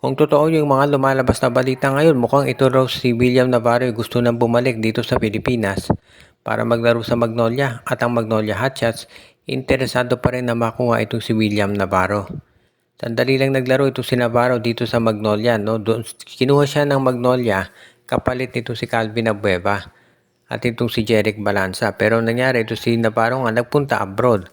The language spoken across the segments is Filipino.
Kung totoo yung mga lumalabas na balita ngayon, mukhang ito raw si William Navarro ay gusto nang bumalik dito sa Pilipinas para maglaro sa Magnolia at ang Magnolia Hotshots, interesado pa rin na makuha itong si William Navarro. Sandali lang naglaro itong si Navarro dito sa Magnolia, no? Doon, kinuha siya ng Magnolia kapalit nito si Calvin Abueva at itong si Jeric Balanza. Pero nangyari ito si Navarro nga nagpunta abroad.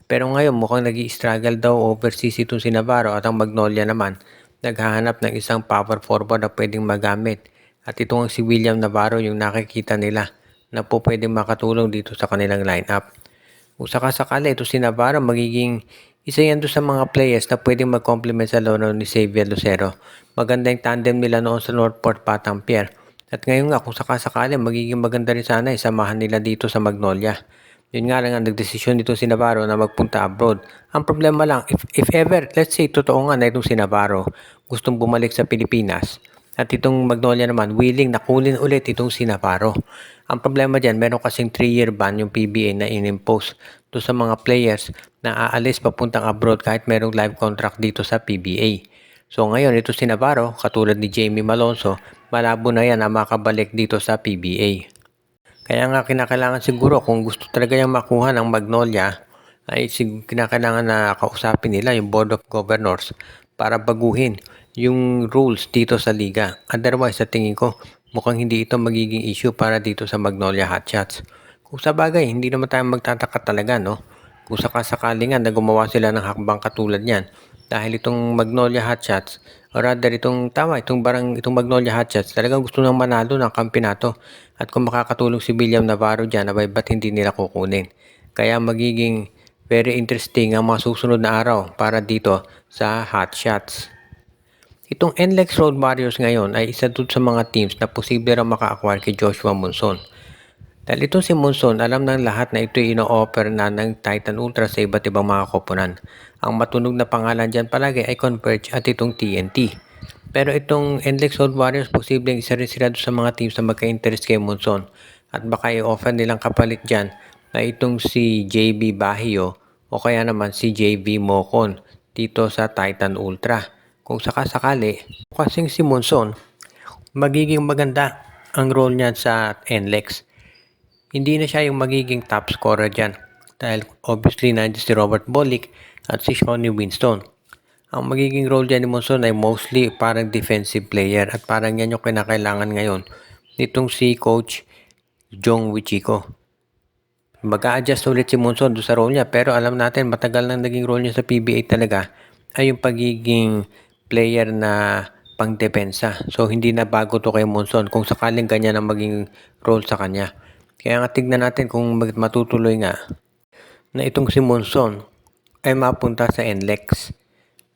Pero ngayon mukhang nag-i-struggle daw overseas itong si Navarro at ang Magnolia naman naghahanap ng isang power forward na pwedeng magamit. At itong si William Navarro yung nakikita nila na po pwedeng makatulong dito sa kanilang lineup. Kung sakasakali ito si Navarro magiging isa yan doon sa mga players na pwedeng mag-complement sa laro ni Xavier Lucero. Maganda yung tandem nila noon sa Northport Patang Pier. At ngayon nga kung sakasakali magiging maganda rin sana isamahan nila dito sa Magnolia. Yun nga lang ang nagdesisyon nito si Navarro na magpunta abroad. Ang problema lang, if ever, let's say, totoo nga na itong si Navarro gustong bumalik sa Pilipinas at itong Magnolia naman willing na kunin ulit itong si Navarro. Ang problema dyan, meron kasing 3-year ban yung PBA na inimpose to sa mga players na aalis papuntang abroad kahit merong live contract dito sa PBA. So ngayon, ito si Navarro, katulad ni Jamie Malonzo, malabo na yan na makabalik dito sa PBA. Kaya nga kinakailangan siguro kung gusto talaga niyang makuha ng Magnolia ay kinakailangan na kausapin nila yung Board of Governors para baguhin yung rules dito sa liga. Otherwise, sa tingin ko, mukhang hindi ito magiging issue para dito sa Magnolia Hotshots. Kung sa bagay, hindi naman tayo magtataka talaga, no? Kung sakasakali nga na gumawa sila ng hakbang katulad niyan. Dahil itong Magnolia Hotshots, or rather itong Magnolia Hotshots, talagang gusto nang manalo ng kampinato. At kung makakatulong si William Navarro dyan, abay ba't hindi nila kukunin? Kaya magiging very interesting ang mga susunod na araw para dito sa Hotshots. Itong NLEX Road Warriors ngayon ay isa doon sa mga teams na posible raw maka-acquire kay Joshua Monson. Dahil itong si Monson, alam ng lahat na ito ino-offer na ng Titan Ultra sa iba't ibang mga koponan. Ang matunog na pangalan dyan palagi ay Converge at itong TNT. Pero itong NLEX Road Warriors, posibleng isa rin sila sa mga teams na magka-interest kay Monson. At baka i-offer nilang kapalit dyan na itong si JB Bahio o kaya naman si JV Mocon dito sa Titan Ultra. Kung sakasakali, kasing si Monson, magiging maganda ang role niya sa NLEX. Hindi na siya yung magiging top scorer dyan dahil obviously nandiyan si Robert Bolick at si Shawnee Winston. Ang magiging role dyan ni Monson ay mostly parang defensive player at parang yan yung kinakailangan ngayon nitong si Coach Jong Wichiko. Mag-a-adjust ulit si Monson doon sa role niya pero alam natin matagal nang naging role niya sa PBA talaga ay yung pagiging player na pang-depensa. So hindi na bago to kay Monson kung sakaling ganyan ang maging role sa kanya. Kaya nga tignan natin kung matutuloy nga na itong si Monson ay mapunta sa NLEX.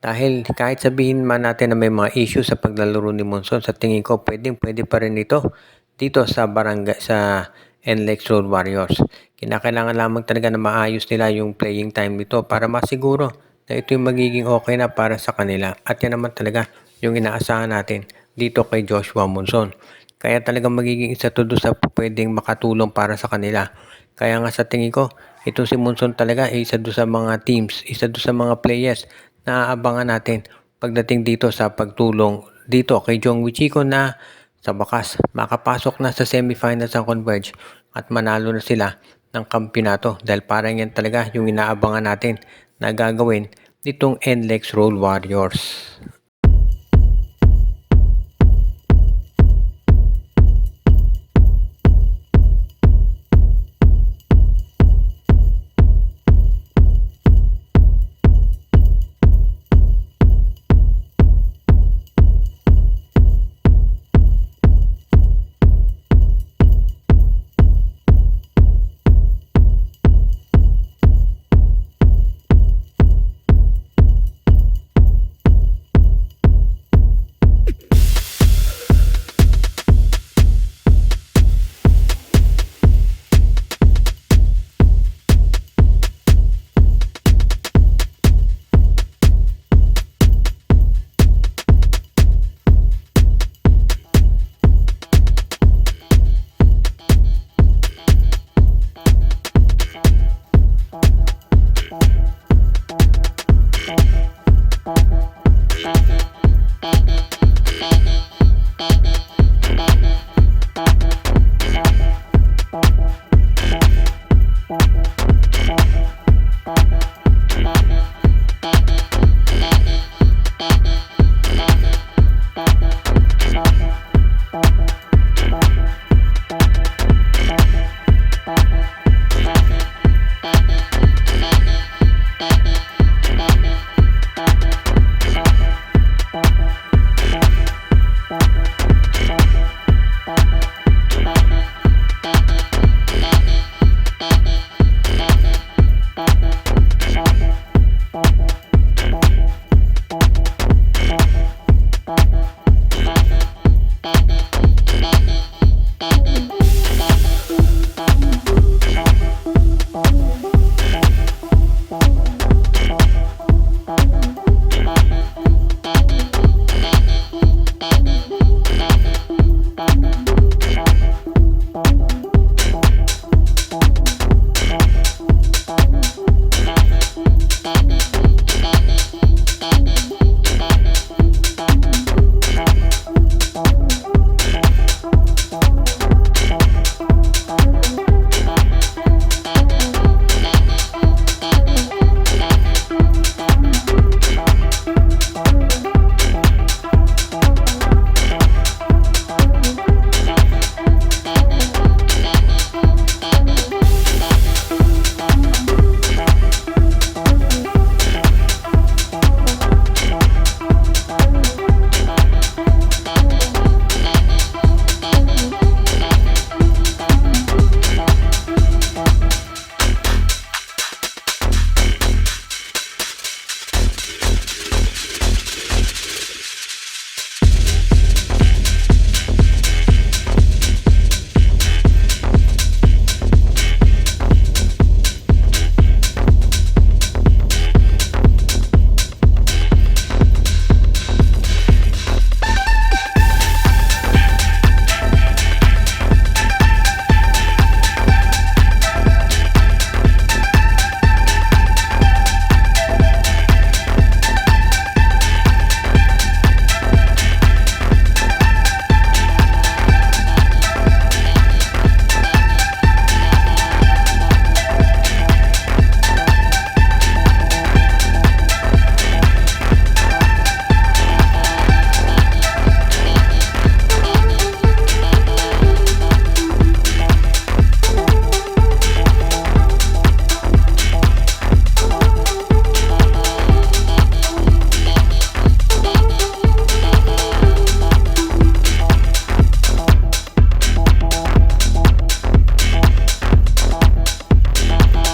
Dahil kahit sabihin man natin na may mga issue sa paglalaro ni Monson, sa tingin ko pwede pa rin ito dito sa barangay sa NLEX Road Warriors. Kinakailangan lamang talaga na maayos nila yung playing time nito para masiguro na ito yung magiging okay na para sa kanila. At yan naman talaga yung inaasahan natin dito kay Joshua Monson. Kaya talagang magiging isa to doon sa pwedeng makatulong para sa kanila. Kaya nga sa tingin ko, itong si Monson talaga ay isa doon sa mga teams, isa doon sa mga players na aabangan natin pagdating dito sa pagtulong dito kay Jong Wichiko na sa bakas makapasok na sa semifinals ng Converge at manalo na sila ng kampyonato dahil parang yan talaga yung inaabangan natin na gagawin nitong NLEX Road Warriors.